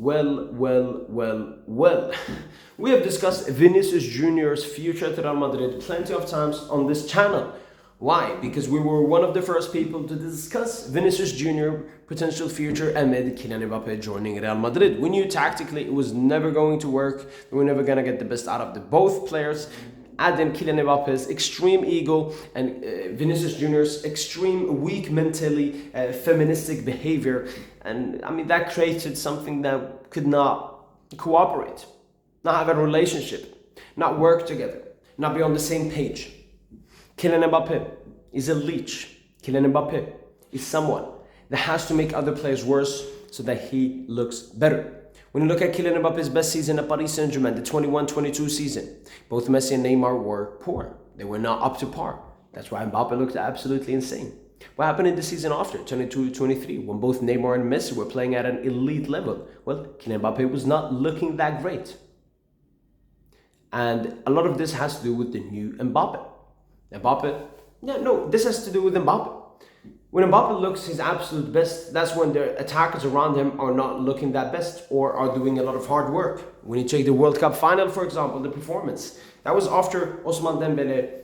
Well. We have discussed Vinicius Junior's future at Real Madrid plenty of times on this channel. Why? Because we were one of the first people to discuss Vinicius Junior potential future amid Kylian Mbappe joining Real Madrid. We knew tactically it was never going to work. We were never going to get the best out of both players. Add in Kylian Mbappe's extreme ego and Vinicius Junior's extreme weak mentally, feministic behavior. And I mean, that created something that could not cooperate, not have a relationship, not work together, not be on the same page. Kylian Mbappe is a leech. Kylian Mbappe is someone that has to make other players worse so that he looks better. When you look at Kylian Mbappe's best season at Paris Saint-Germain, the 21-22 season, both Messi and Neymar were poor. They were not up to par. That's why Mbappe looked absolutely insane. What happened in the season after, 22-23, when both Neymar and Messi were playing at an elite level? Well, Kylian Mbappe was not looking that great. And a lot of this has to do with the new Mbappe. This has to do with Mbappe. When Mbappe looks his absolute best, that's when the attackers around him are not looking that best or are doing a lot of hard work. When you take the World Cup final, for example, the performance, that was after Ousmane Dembélé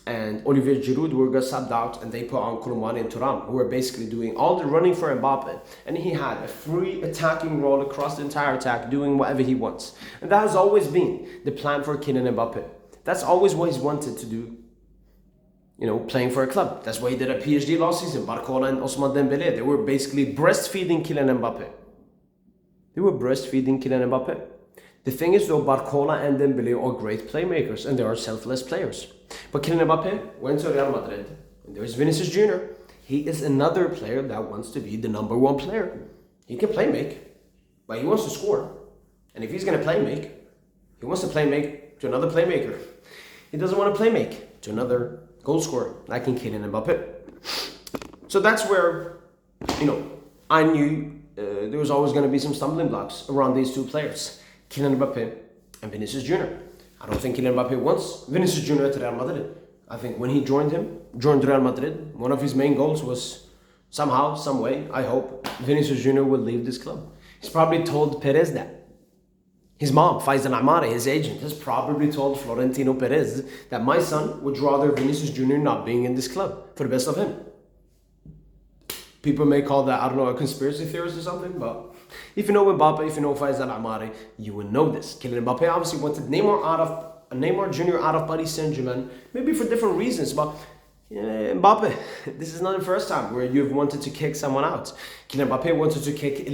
and Olivier Giroud were subbed out and they put on Koulibaly and Thuram, who were basically doing all the running for Mbappe. And he had a free attacking role across the entire attack, doing whatever he wants. And that has always been the plan for Kylian Mbappe. That's always what he's wanted to do. You know, playing for a club. That's what he did at PSG last season. Barcola and Ousmane Dembélé, they were basically breastfeeding Kylian Mbappe. The thing is though, Barcola and Dembélé are great playmakers and they are selfless players. But Kylian Mbappe went to Real Madrid and there's Vinicius Junior. He is another player that wants to be the number one player. He can play make, but he wants to score. And if he's going to play make, he wants to play make to another playmaker. He doesn't want to play make to another goal scorer, like in Kylian Mbappe. So that's where, I knew there was always going to be some stumbling blocks around these two players, Kylian Mbappe and Vinicius Junior. I don't think Kylian Mbappe wants Vinicius Junior to Real Madrid. I think when he joined Real Madrid, one of his main goals was somehow, some way, I hope, Vinicius Junior will leave this club. He's probably told Perez that. His mom, Faisal Amari, his agent, has probably told Florentino Perez that my son would rather Vinicius Junior not being in this club for the best of him. People may call that, a conspiracy theorist or something, but if you know Mbappe, if you know Faisal Amari, you will know this. Kylian Mbappe obviously wanted Neymar Junior out of Paris Saint-Germain, maybe for different reasons, but Mbappe, this is not the first time where you've wanted to kick someone out. Kylian Mbappe wanted to kick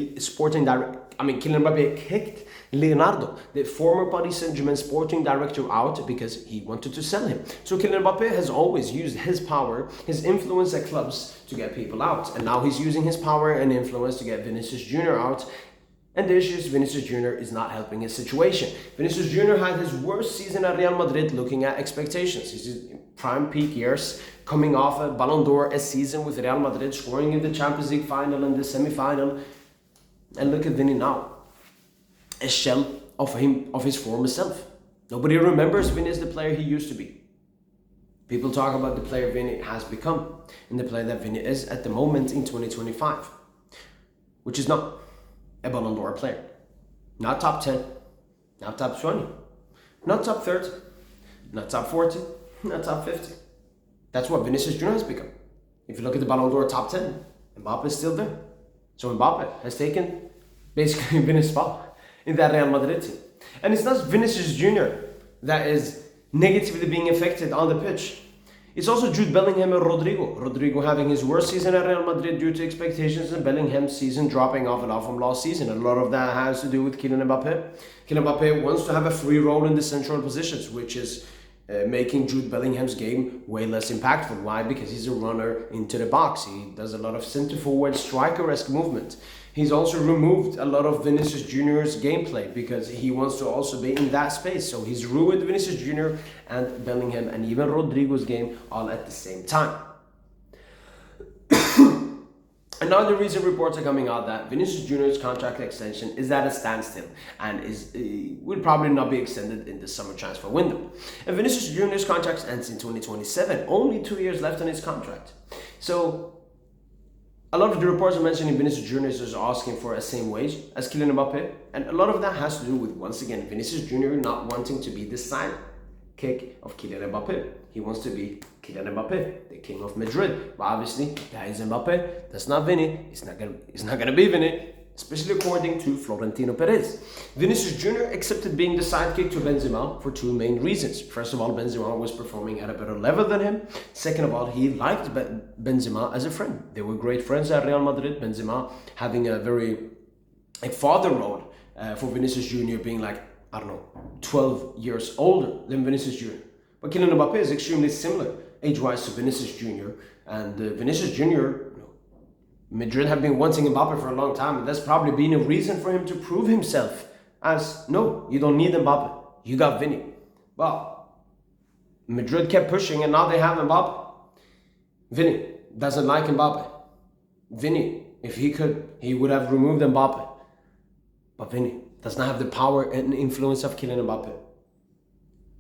Kylian Mbappe kicked Leonardo, the former Paris Saint-Germain sporting director, out because he wanted to sell him. So Kylian Mbappe has always used his power, his influence at clubs to get people out. And now he's using his power and influence to get Vinicius Junior out. And the issue is Vinicius Junior is not helping his situation. Vinicius Junior had his worst season at Real Madrid looking at expectations. His prime peak years, coming off a Ballon d'Or a season with Real Madrid, scoring in the Champions League final and the semi-final. And look at Vini now. A shell of his former self. Nobody remembers Vini as the player he used to be. People talk about the player Vini has become and the player that Vini is at the moment in 2025, which is not a Ballon d'Or player. Not top 10, not top 20, not top 30, not top 40, not top 50. That's what Vinicius Junior has become. If you look at the Ballon d'Or top 10, Mbappe is still there. So Mbappe has taken basically Vini's spot in that Real Madrid team. And it's not Vinicius Junior that is negatively being affected on the pitch. It's also Jude Bellingham and Rodrigo. Rodrigo having his worst season at Real Madrid due to expectations, and Bellingham's season dropping off and off from last season. A lot of that has to do with Kylian Mbappe. Kylian Mbappe wants to have a free role in the central positions, which is making Jude Bellingham's game way less impactful. Why? Because he's a runner into the box. He does a lot of centre-forward striker-esque movement. He's also removed a lot of Vinicius Junior's gameplay because he wants to also be in that space. So he's ruined Vinicius Junior and Bellingham and even Rodrigo's game all at the same time. Another reason reports are coming out that Vinicius Junior's contract extension is at a standstill and will probably not be extended in the summer transfer window. And Vinicius Junior's contract ends in 2027, only 2 years left on his contract. So A lot of the reports are mentioning Vinicius Junior is asking for a same wage as Kylian Mbappe, and a lot of that has to do with, once again, Vinicius Junior not wanting to be the sidekick of Kylian Mbappe. He wants to be Kylian Mbappe, the king of Madrid. But obviously, that is Mbappe. That's not Vini. It's not gonna be Vini, especially according to Florentino Perez. Vinicius Junior accepted being the sidekick to Benzema for two main reasons. First of all, Benzema was performing at a better level than him. Second of all, he liked Benzema as a friend. They were great friends at Real Madrid. Benzema having a very father role for Vinicius Junior being like, I don't know, 12 years older than Vinicius Junior. But Kylian Mbappe is extremely similar age-wise to Vinicius Junior. And Vinicius Junior, Madrid have been wanting Mbappe for a long time, and that's probably been a reason for him to prove himself as, no, you don't need Mbappe, you got Vini. Well, Madrid kept pushing, and now they have Mbappe. Vini doesn't like Mbappe. Vini, if he could, he would have removed Mbappe. But Vini does not have the power and influence of Kylian Mbappe.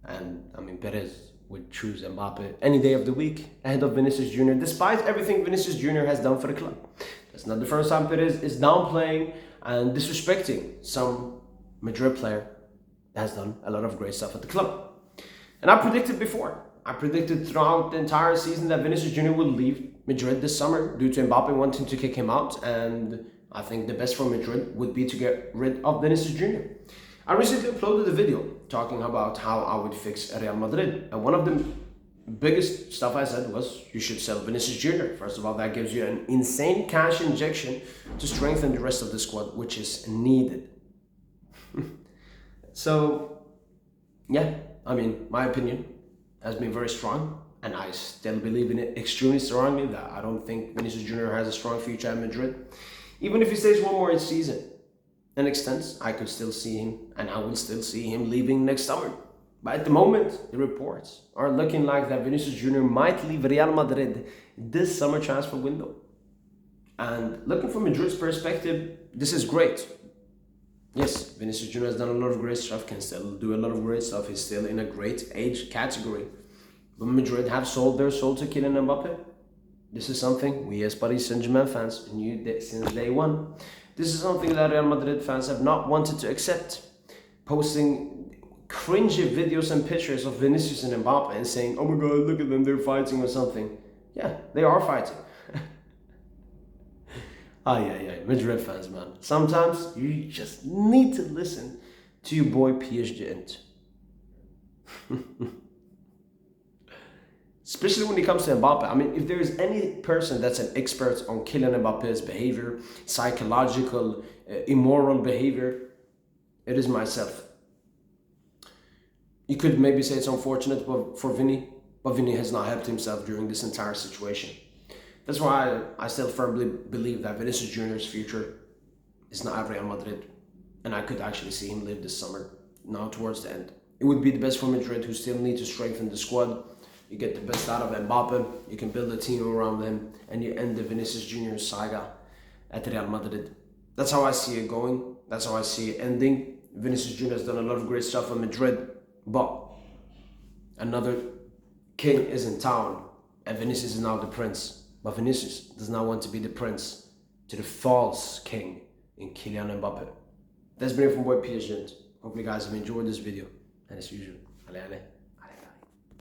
And, I mean, Perez would choose Mbappe any day of the week ahead of Vinicius Junior, despite everything Vinicius Junior has done for the club. That's not the first time Perez is downplaying and disrespecting some Madrid player that has done a lot of great stuff at the club. And I predicted before. I predicted throughout the entire season that Vinicius Junior would leave Madrid this summer due to Mbappe wanting to kick him out, and I think the best for Madrid would be to get rid of Vinicius Junior. I recently uploaded a video talking about how I would fix Real Madrid, and one of the biggest stuff I said was you should sell Vinicius Junior. First of all, that gives you an insane cash injection to strengthen the rest of the squad, which is needed. So, yeah, I mean, my opinion has been very strong, and I still believe in it extremely strongly that I don't think Vinicius Junior has a strong future at Madrid. Even if he stays one more season and extends, I could still see him, and I will still see him leaving next summer. But at the moment, the reports are looking like that Vinicius Junior might leave Real Madrid this summer transfer window. And looking from Madrid's perspective, this is great. Yes, Vinicius Junior has done a lot of great stuff, can still do a lot of great stuff. He's still in a great age category. But Madrid have sold their soul to Kylian Mbappe. This is something we as Paris Saint-Germain fans knew since day one. This is something that Real Madrid fans have not wanted to accept. Posting cringy videos and pictures of Vinicius and Mbappe and saying, oh my god, look at them, they're fighting or something. Yeah, they are fighting. Madrid fans, man. Sometimes you just need to listen to your boy PSG. Especially when it comes to Mbappe. I mean, if there is any person that's an expert on Kylian Mbappe's behavior, psychological, immoral behavior, it is myself. You could maybe say it's unfortunate for Vini, but Vini has not helped himself during this entire situation. That's why I still firmly believe that Vinicius Junior's future is not at Real Madrid, and I could actually see him leave this summer, now towards the end. It would be the best for Madrid, who still need to strengthen the squad. You get the best out of Mbappe, you can build a team around them, and you end the Vinicius Junior saga at Real Madrid. That's how I see it going. That's how I see it ending. Vinicius Junior has done a lot of great stuff in Madrid, but another king is in town, and Vinicius is now the prince. But Vinicius does not want to be the prince to the false king in Kylian Mbappe. That's been it from boy PSG. Hope you guys have enjoyed this video, and as usual, allez.